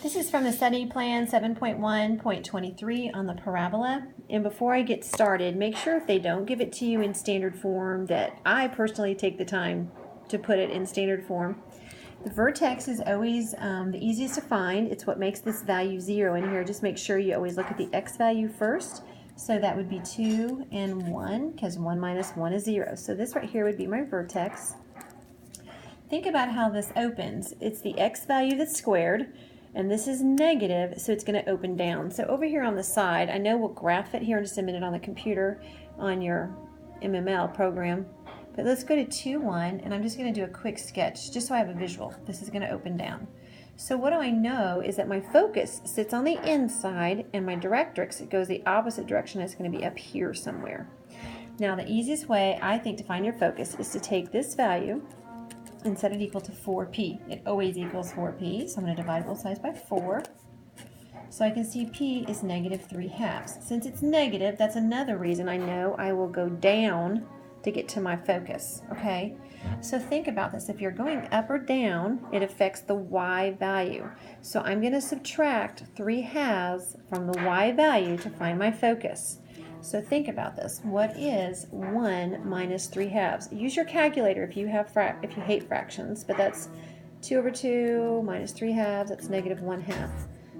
This is from the study plan 7.1.23 on the parabola. And before I get started, make sure if they don't give it to you in standard form that I personally take the time to put it in standard form. The vertex is always the easiest to find. It's what makes this value 0 in here. Just make sure you always look at the x value first. So that would be 2 and 1, because 1 minus 1 is 0. So this right here would be my vertex. Think about how this opens. It's the x value that's squared, and this is negative, so it's going to open down. So over here on the side, I know we'll graph it here in just a minute on the computer on your MML program. But let's go to 2, 1, and I'm just going to do a quick sketch just so I have a visual. This is going to open down. So what do I know is that my focus sits on the inside, and my directrix, it goes the opposite direction. It's going to be up here somewhere. Now the easiest way, I think, to find your focus is to take this value and set it equal to 4p. It always equals 4p, so I'm going to divide both sides by 4. So I can see p is negative 3/2. Since it's negative, that's another reason I know I will go down to get to my focus, okay? So think about this. If you're going up or down, it affects the y value. So I'm going to subtract 3/2 from the y value to find my focus. So think about this. What is 1 minus 3/2? Use your calculator if you hate fractions, but that's 2 over 2 minus 3/2, that's negative 1/2.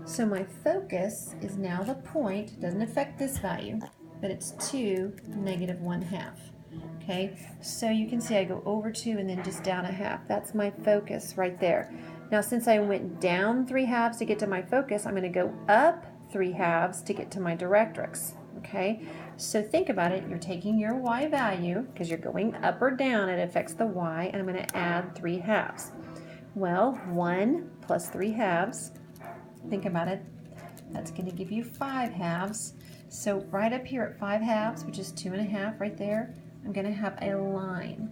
So my focus is now the point. It doesn't affect this value, but it's 2 negative 1/2. Okay, so you can see I go over 2 and then just down 1/2. That's my focus right there. Now since I went down 3/2 to get to my focus, I'm going to go up 3/2 to get to my directrix. Okay, so think about it. You're taking your y value, because you're going up or down, it affects the y, and I'm going to add 3/2. Well, 1 plus 3/2, think about it, that's going to give you 5/2. So right up here at 5/2, which is 2.5 right there, I'm going to have a line,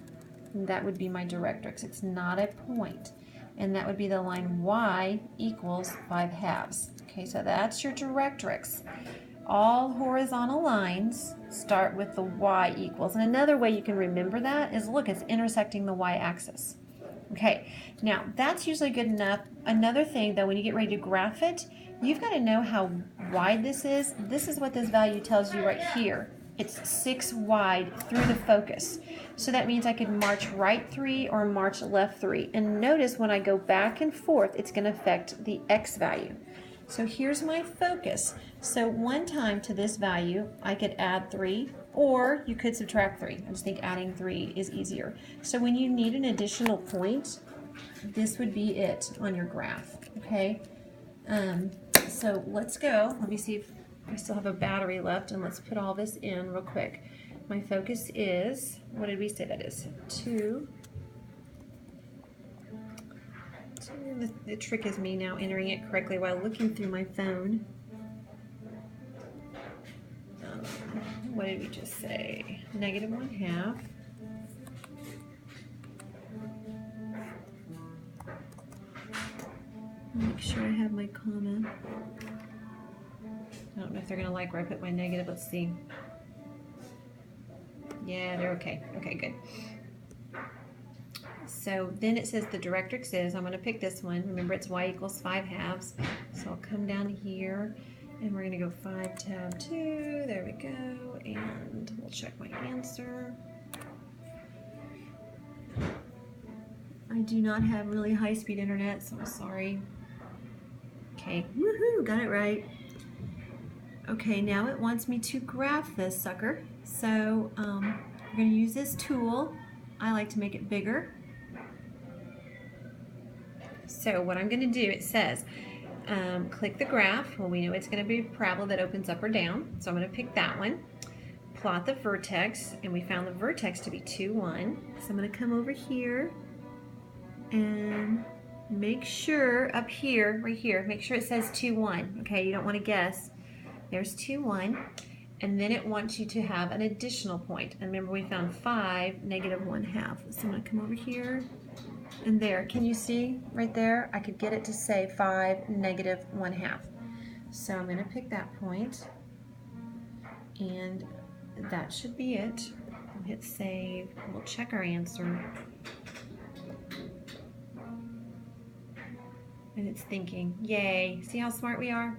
and that would be my directrix. It's not a point, and that would be the line y equals 5/2. Okay, so that's your directrix. All horizontal lines start with the y equals, and another way you can remember that is, look, it's intersecting the y-axis. Okay, now that's usually good enough. Another thing though, when you get ready to graph it, you've got to know how wide this is. This is what this value tells you right here. It's 6 wide through the focus. So that means I could march right 3 or march left 3. And notice when I go back and forth, it's going to affect the x value. So here's my focus. So one time to this value, I could add 3, or you could subtract 3. I just think adding 3 is easier. So when you need an additional point, this would be it on your graph, okay? So let's go. Let me see if I still have a battery left, and let's put all this in real quick. My focus is, what did we say that is? 2. The trick is me now entering it correctly while looking through my phone. What did we just say? Negative 1/2. Make sure I have my comma. I don't know if they're going to like where I put my negative. Let's see. Yeah, they're okay. Okay, good. So then it says the directrix is, I'm going to pick this one. Remember, it's y equals 5/2. So I'll come down here, and we're going to go 5 tab 2. There we go. And we'll check my answer. I do not have really high-speed internet, so I'm sorry. Okay, woohoo, got it right. Okay, now it wants me to graph this sucker. So we're going to use this tool. I like to make it bigger. So what I'm going to do, it says, click the graph. Well, we know it's going to be a parabola that opens up or down. So I'm going to pick that one. Plot the vertex, and we found the vertex to be 2, 1. So I'm going to come over here and make sure up here, right here, make sure it says 2, 1. Okay, you don't want to guess. There's 2, 1. And then it wants you to have an additional point. And remember, we found 5, negative 1/2. So I'm going to come over here and there. Can you see right there? I could get it to say 5, negative 1/2. So I'm going to pick that point, and that should be it. We'll hit save. We'll check our answer. And it's thinking, yay, see how smart we are?